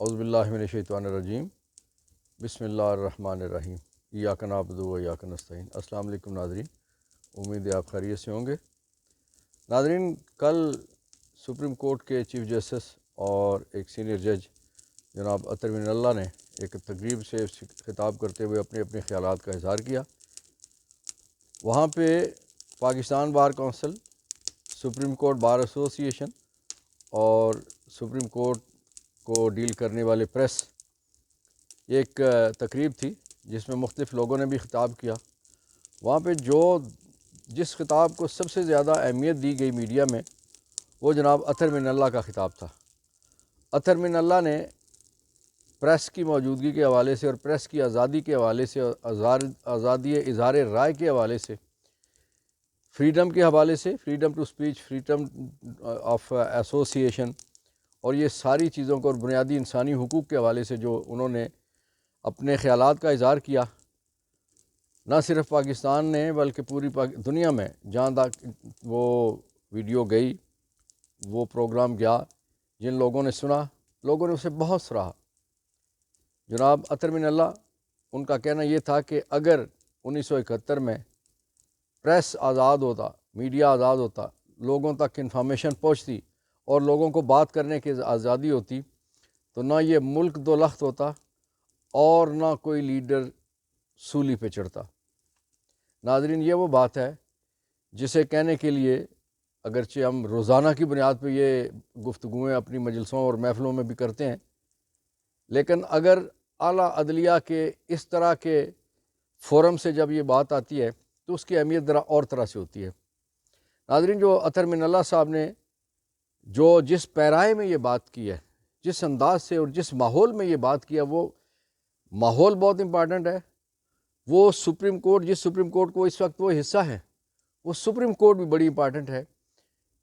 اعوذ باللہ من الشیطان الرجیم، بسم اللہ الرحمن الرحیم، ایاک نعبد و ایاک نستعین۔ السلام علیکم ناظرین، امید ہے آپ خیریت سے ہوں گے۔ ناظرین، کل سپریم کورٹ کے چیف جسٹس اور ایک سینئر جج جناب اطہر من اللہ نے ایک تقریب سے خطاب کرتے ہوئے اپنے اپنے خیالات کا اظہار کیا۔ وہاں پہ Pakistan bar council, supreme court bar ایسوسی ایشن اور سپریم کورٹ کو ڈیل کرنے والے پریس، ایک تقریب تھی جس میں مختلف لوگوں نے بھی خطاب کیا۔ وہاں پہ جس خطاب کو سب سے زیادہ اہمیت دی گئی میڈیا میں، وہ جناب اطہر من اللہ کا خطاب تھا۔ اطہر من اللہ نے پریس کی موجودگی کے حوالے سے اور پریس کی آزادی کے حوالے سے، آزادی اظہار رائے کے حوالے سے، فریڈم کے حوالے سے، freedom to speech, freedom of association اور یہ ساری چیزوں کو اور بنیادی انسانی حقوق کے حوالے سے جو انہوں نے اپنے خیالات کا اظہار کیا، نہ صرف پاکستان نے بلکہ پوری دنیا میں جہاں تک وہ ویڈیو گئی، وہ پروگرام گیا، جن لوگوں نے سنا، لوگوں نے اسے بہت سراہا۔ جناب اطہر من اللہ، ان کا کہنا یہ تھا کہ اگر 1971 میں پریس آزاد ہوتا، میڈیا آزاد ہوتا، لوگوں تک انفارمیشن پہنچتی اور لوگوں کو بات کرنے کی آزادی ہوتی، تو نہ یہ ملک دو لخت ہوتا اور نہ کوئی لیڈر سولی پہ چڑھتا۔ ناظرین، یہ وہ بات ہے جسے کہنے کے لیے اگرچہ ہم روزانہ کی بنیاد پہ یہ گفتگویں اپنی مجلسوں اور محفلوں میں بھی کرتے ہیں، لیکن اگر اعلیٰ عدلیہ کے اس طرح کے فورم سے جب یہ بات آتی ہے تو اس کی اہمیت ذرا اور طرح سے ہوتی ہے۔ ناظرین، جو اطہر من اللہ صاحب نے جس پیرائے میں یہ بات کی ہے، جس انداز سے اور جس ماحول میں یہ بات کیا، وہ ماحول بہت امپارٹنٹ ہے۔ وہ سپریم کورٹ، جس سپریم کورٹ کو اس وقت وہ حصہ ہے، وہ سپریم کورٹ بھی بڑی امپارٹنٹ ہے۔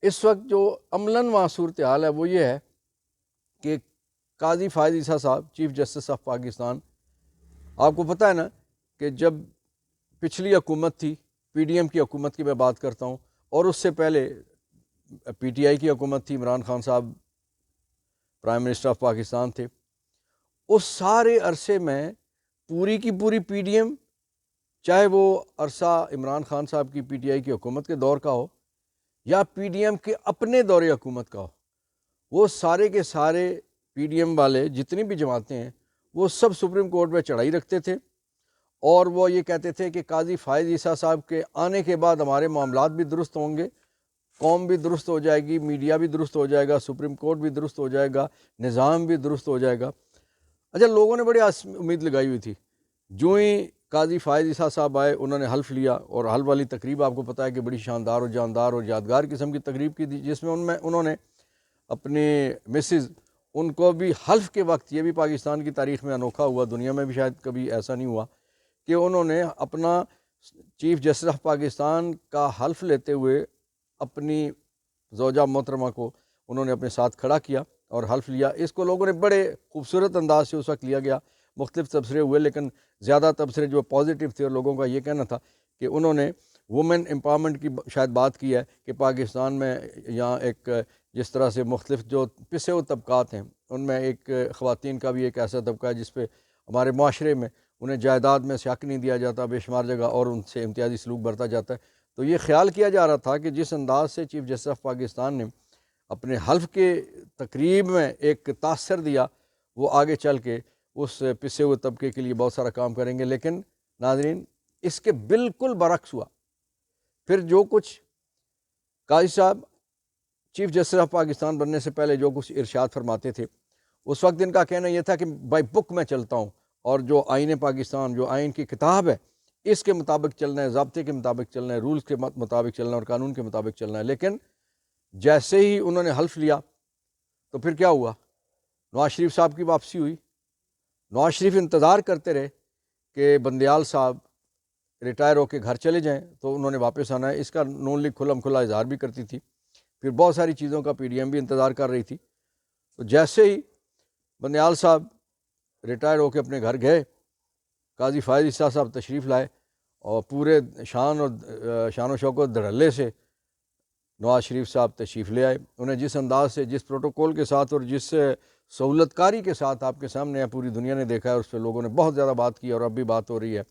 اس وقت جو عملاً وہاں صورتحال ہے وہ یہ ہے کہ قاضی فائز عیسیٰ صاحب، چیف جسٹس آف پاکستان، آپ کو پتہ ہے نا کہ جب پچھلی حکومت تھی، پی ڈی ایم کی حکومت کی میں بات کرتا ہوں، اور اس سے پہلے پی ٹی آئی کی حکومت تھی، عمران خان صاحب پرائم منسٹر آف پاکستان تھے، اس سارے عرصے میں پوری کی پوری پی ڈی ایم، چاہے وہ عرصہ عمران خان صاحب کی پی ٹی آئی کی حکومت کے دور کا ہو یا پی ڈی ایم کے اپنے دور حکومت کا ہو، وہ سارے کے سارے پی ڈی ایم والے جتنی بھی جماعتیں ہیں وہ سب سپریم کورٹ میں چڑھائی رکھتے تھے، اور وہ یہ کہتے تھے کہ قاضی فائز عیسیٰ صاحب کے آنے کے بعد ہمارے معاملات بھی درست ہوں گے، قوم بھی درست ہو جائے گی، میڈیا بھی درست ہو جائے گا، سپریم کورٹ بھی درست ہو جائے گا، نظام بھی درست ہو جائے گا۔ اچھا، لوگوں نے بڑی امید لگائی ہوئی تھی۔ جو ہی قاضی فائز عیسیٰ صاحب آئے، انہوں نے حلف لیا، اور حلف والی تقریب آپ کو پتہ ہے کہ بڑی شاندار اور جاندار اور یادگار قسم کی تقریب کی تھی، جس میں انہوں نے اپنے مسز، ان کو بھی حلف کے وقت، یہ بھی پاکستان کی تاریخ میں انوکھا ہوا، دنیا میں بھی شاید کبھی ایسا نہیں ہوا کہ انہوں نے اپنا چیف جسٹس آف پاکستان کا حلف لیتے ہوئے اپنی زوجہ محترمہ کو انہوں نے اپنے ساتھ کھڑا کیا اور حلف لیا۔ اس کو لوگوں نے بڑے خوبصورت انداز سے اس وقت لیا گیا، مختلف تبصرے ہوئے، لیکن زیادہ تبصرے جو پازیٹیو تھے اور لوگوں کا یہ کہنا تھا کہ انہوں نے وومن امپاورمنٹ کی شاید بات کی ہے کہ پاکستان میں یہاں ایک جس طرح سے مختلف جو پسے ہوئے طبقات ہیں، ان میں ایک خواتین کا بھی ایک ایسا طبقہ ہے جس پہ ہمارے معاشرے میں انہیں جائیداد میں سے حق نہیں دیا جاتا بے شمار جگہ، اور ان سے امتیازی سلوک برتا جاتا ہے۔ تو یہ خیال کیا جا رہا تھا کہ جس انداز سے چیف جسٹس آف پاکستان نے اپنے حلف کے تقریب میں ایک تاثر دیا، وہ آگے چل کے اس پسے ہوئے طبقے کے لیے بہت سارا کام کریں گے۔ لیکن ناظرین، اس کے بالکل برعکس ہوا۔ پھر جو کچھ قاضی صاحب چیف جسٹس آف پاکستان بننے سے پہلے جو کچھ ارشاد فرماتے تھے، اس وقت ان کا کہنا یہ تھا کہ بائی بک میں چلتا ہوں، اور جو آئین پاکستان، جو آئین کی کتاب ہے، اس کے مطابق چلنا ہے، ضابطے کے مطابق چلنا ہے، رولز کے مطابق چلنا ہے اور قانون کے مطابق چلنا ہے۔ لیکن جیسے ہی انہوں نے حلف لیا تو پھر کیا ہوا؟ نواز شریف صاحب کی واپسی ہوئی۔ نواز شریف انتظار کرتے رہے کہ بندیال صاحب ریٹائر ہو کے گھر چلے جائیں تو انہوں نے واپس آنا ہے۔ اس کا نون لیگ کھلم کھلا اظہار بھی کرتی تھی، پھر بہت ساری چیزوں کا پی ڈی ایم بھی انتظار کر رہی تھی۔ تو جیسے ہی بندیال صاحب ریٹائر ہو کے اپنے گھر گئے، قاضی فائز عیسیٰ صاحب تشریف لائے اور پورے شان و شوکت دھڑلے سے نواز شریف صاحب تشریف لے آئے. انہیں جس انداز سے، جس پروٹوکول کے ساتھ اور جس سہولت کاری کے ساتھ آپ کے سامنے ہے، پوری دنیا نے دیکھا ہے، اس پہ لوگوں نے بہت زیادہ بات کی اور اب بھی بات ہو رہی ہے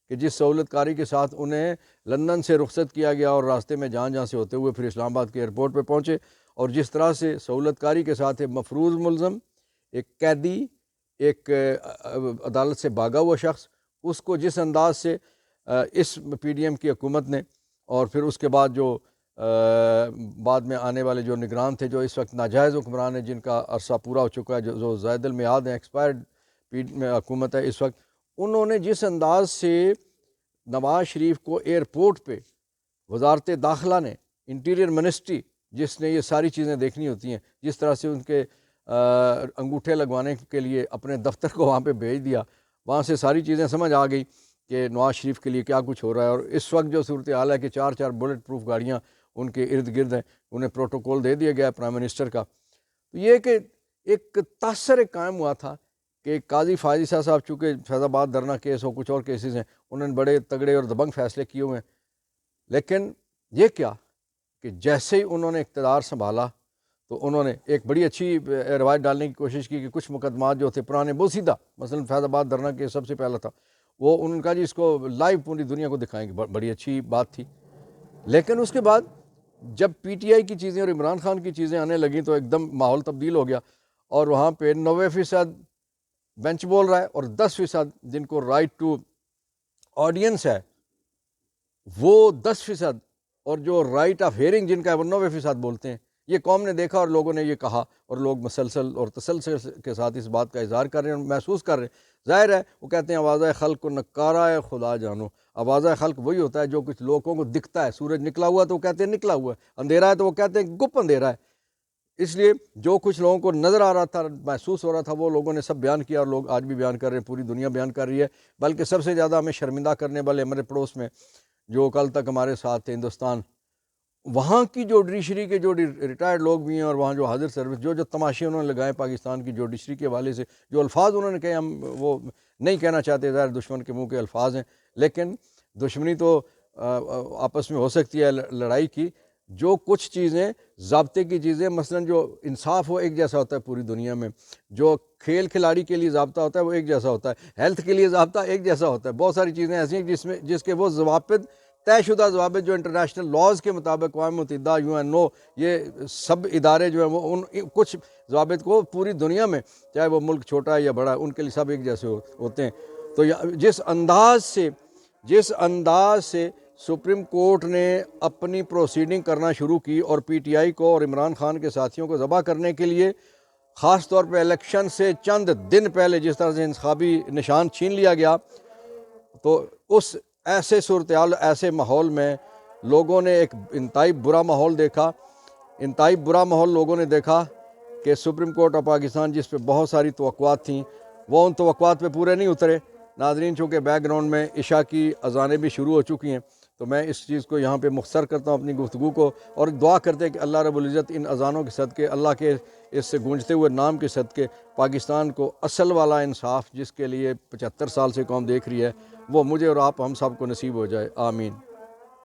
کہ جس سہولت کاری کے ساتھ انہیں لندن سے رخصت کیا گیا اور راستے میں جہاں سے ہوتے ہوئے پھر اسلام آباد کے ایئرپورٹ پہ پہنچے، اور جس طرح سے سہولت کاری کے ساتھ ایک مفروض ملزم، ایک قیدی، ایک عدالت سے بھاگا ہوا شخص، اس کو جس انداز سے اس پی ڈی ایم کی حکومت نے، اور پھر اس کے بعد جو بعد میں آنے والے جو نگران تھے، جو اس وقت ناجائز حکمران ہیں، جن کا عرصہ پورا ہو چکا ہے، جو زائد المیعاد ہیں، ایکسپائرڈ حکومت ہے اس وقت، انہوں نے جس انداز سے نواز شریف کو ایئرپورٹ پہ وزارت داخلہ نے، انٹیریئر منسٹری جس نے یہ ساری چیزیں دیکھنی ہوتی ہیں، جس طرح سے ان کے انگوٹھے لگوانے کے لیے اپنے دفتر کو وہاں پہ بھیج دیا، وہاں سے ساری چیزیں سمجھ آ گئی کہ نواز شریف کے لیے کیا کچھ ہو رہا ہے. اور اس وقت جو صورتحال ہے کہ 4 بلٹ پروف گاڑیاں ان کے ارد گرد ہیں، انہیں پروٹوکول دے دیا گیا پرائم منسٹر کا. تو یہ کہ ایک تاثر قائم ہوا تھا کہ قاضی فائزی صاحب چونکہ فیض آباد دھرنا کیس ہو، کچھ اور کیسز ہیں، انہوں نے بڑے تگڑے اور دبنگ فیصلے کیے ہوئے ہیں. لیکن یہ کیا کہ جیسے ہی انہوں نے اقتدار سنبھالا تو انہوں نے ایک بڑی اچھی روایت ڈالنے کی کوشش کی کہ کچھ مقدمات جو تھے پرانے بوسیدہ، مثلا فیض آباد دھرنا کیس سب سے پہلا تھا، وہ ان کا جی اس کو لائیو پوری دنیا کو دکھائیں گے، بڑی اچھی بات تھی. لیکن اس کے بعد جب پی ٹی آئی کی چیزیں اور عمران خان کی چیزیں آنے لگیں تو ایک دم ماحول تبدیل ہو گیا، اور وہاں پہ 90% بینچ بول رہا ہے اور 10% جن کو رائٹ ٹو آڈینس ہے وہ 10%، اور جو رائٹ آف ہیئرنگ جن کا ہے وہ 90% بولتے ہیں. یہ قوم نے دیکھا اور لوگوں نے یہ کہا، اور لوگ مسلسل اور تسلسل کے ساتھ اس بات کا اظہار کر رہے ہیں اور محسوس کر رہے ہیں. ظاہر ہے وہ کہتے ہیں آواز خلق کو نکارا ہے خدا جانو. آواز خلق وہی ہوتا ہے جو کچھ لوگوں کو دکھتا ہے. سورج نکلا ہوا تو وہ کہتے ہیں نکلا ہوا ہے، اندھیرا ہے تو وہ کہتے ہیں گپ اندھیرا ہے. اس لیے جو کچھ لوگوں کو نظر آ رہا تھا، محسوس ہو رہا تھا، وہ لوگوں نے سب بیان کیا، اور لوگ آج بھی بیان کر رہے ہیں، پوری دنیا بیان کر رہی ہے. بلکہ سب سے زیادہ ہمیں شرمندہ کرنے والے ہمارے پڑوس میں جو کل تک ہمارے ساتھ تھے، ہندوستان، وہاں کی جو جوڈیشری کے جو ریٹائرڈ لوگ بھی ہیں اور وہاں جو حاضر سروس جو تماشے انہوں نے لگائے پاکستان کی جوڈیشری کے حوالے سے، جو الفاظ انہوں نے کہے ہم وہ نہیں کہنا چاہتے، ظاہر دشمن کے منہ کے الفاظ ہیں، لیکن دشمنی تو آپس میں ہو سکتی ہے لڑائی کی. جو کچھ چیزیں ضابطے کی چیزیں، مثلا جو انصاف وہ ایک جیسا ہوتا ہے پوری دنیا میں، جو کھیل کھلاڑی کے لیے ضابطہ ہوتا ہے وہ ایک جیسا ہوتا ہے، ہیلتھ کے لیے ضابطہ ایک جیسا ہوتا ہے. بہت ساری چیزیں ایسی ہیں جس کے وہ ضوابط، طے شدہ ضوابط جو انٹرنیشنل لاز کے مطابق، اقوام متحدہ، UN یہ سب ادارے جو ہیں وہ ان کچھ ضوابط کو پوری دنیا میں، چاہے وہ ملک چھوٹا ہے یا بڑا ہے، ان کے لیے سب ایک جیسے ہوتے ہیں. تو جس انداز سے سپریم کورٹ نے اپنی پروسیڈنگ کرنا شروع کی اور پی ٹی آئی کو اور عمران خان کے ساتھیوں کو ذبح کرنے کے لیے، خاص طور پہ الیکشن سے چند دن پہلے جس طرح سے انتخابی نشان چھین لیا گیا، تو اس ایسے صورتحال، ایسے ماحول میں لوگوں نے ایک انتہائی برا ماحول دیکھا. انتہائی برا ماحول لوگوں نے دیکھا کہ سپریم کورٹ آف پاکستان جس پہ بہت ساری توقعات تھیں، وہ ان توقعات پہ پورے نہیں اترے. ناظرین، چونکہ بیک گراؤنڈ میں عشاء کی اذانیں بھی شروع ہو چکی ہیں، تو میں اس چیز کو یہاں پہ مختصر کرتا ہوں اپنی گفتگو کو، اور دعا کرتے ہیں کہ اللہ رب العزت ان اذانوں کے صدقے، اللہ کے اس سے گونجتے ہوئے نام کے صدقے، پاکستان کو اصل والا انصاف جس کے لیے 75 سال سے قوم دیکھ رہی ہے، وہ مجھے اور آپ ہم سب کو نصیب ہو جائے. آمین.